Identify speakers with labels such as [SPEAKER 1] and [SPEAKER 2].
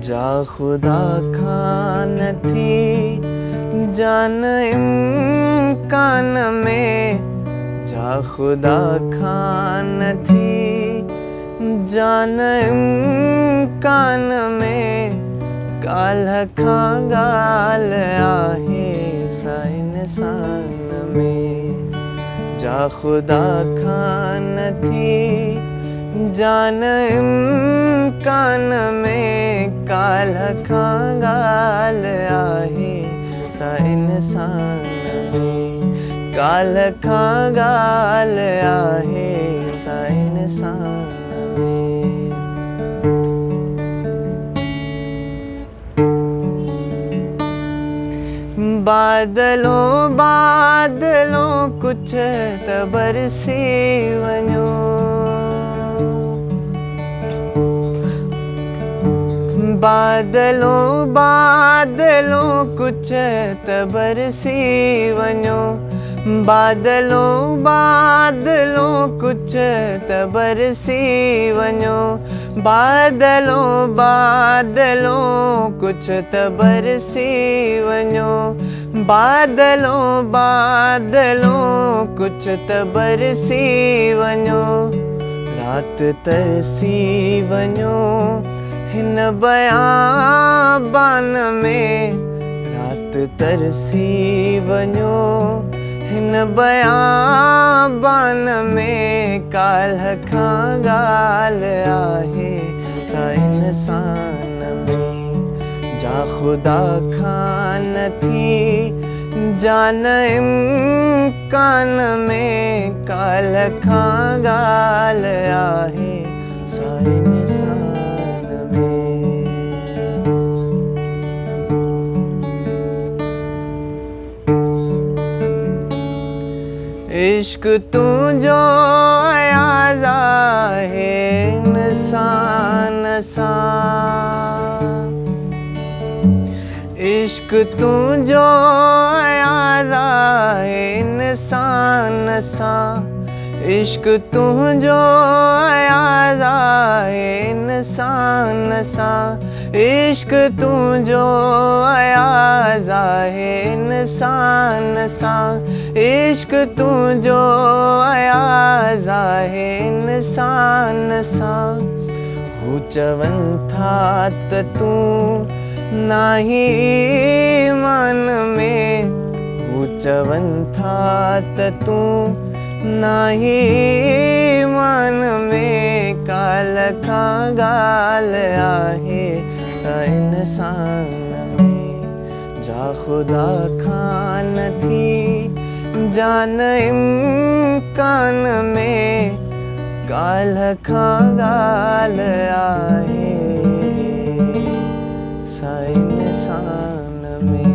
[SPEAKER 1] जा खुदा खान थी जान इम्कान में, जा खुदा खान थी जान इम्कान में, काल्ह खां ॻाल्हि आहे सा इंसान में। जा खुदा खान थी जान इम्कान में, काल्ह खां ॻाल्हि आहे सा इंसान में, काल्ह खां ॻाल्हि आहे सा इंसान में। बादलों बादलों कुछ त बरसी वञो, बादलों बादलों कुछ त बरसी वञो, बादलों बादलों कुछ त बरसी वञो, बादलों बादलों कुछ त बरसी वञो, बादलों बादलों कुछ त बरसी वञो, रात तरसी वञो हिन बयाबान में, रात तरसी वञो हिन बयाबान में, काल्ह खां ॻाल्हि आहे सा इंसान में। जा खुदा खान थी जान इम्कान में, काल्ह खां ॻाल्हि आहे सा इंसान में। इश्क तुझो अयाज़ आहे इंसान सां, इश्क तुझो अयाज़ आहे इंसान सां, इश्क तुझो अयाज़ आहे इंसान सां, इश्क तुझो अयाज़ आहे इंसान सां, इश्क तुझो अयाज़ आहे इंसान सां। हू चवनि था त तूं नाही ईमान में, हू चवनि था त तूं नाही ईमान में, काल्ह खां ॻाल्हि आहे सा इंसान में। जा खुदा खान थी जान इम्कान में, काल्ह खां ॻाल्हि आहे सा इंसान में।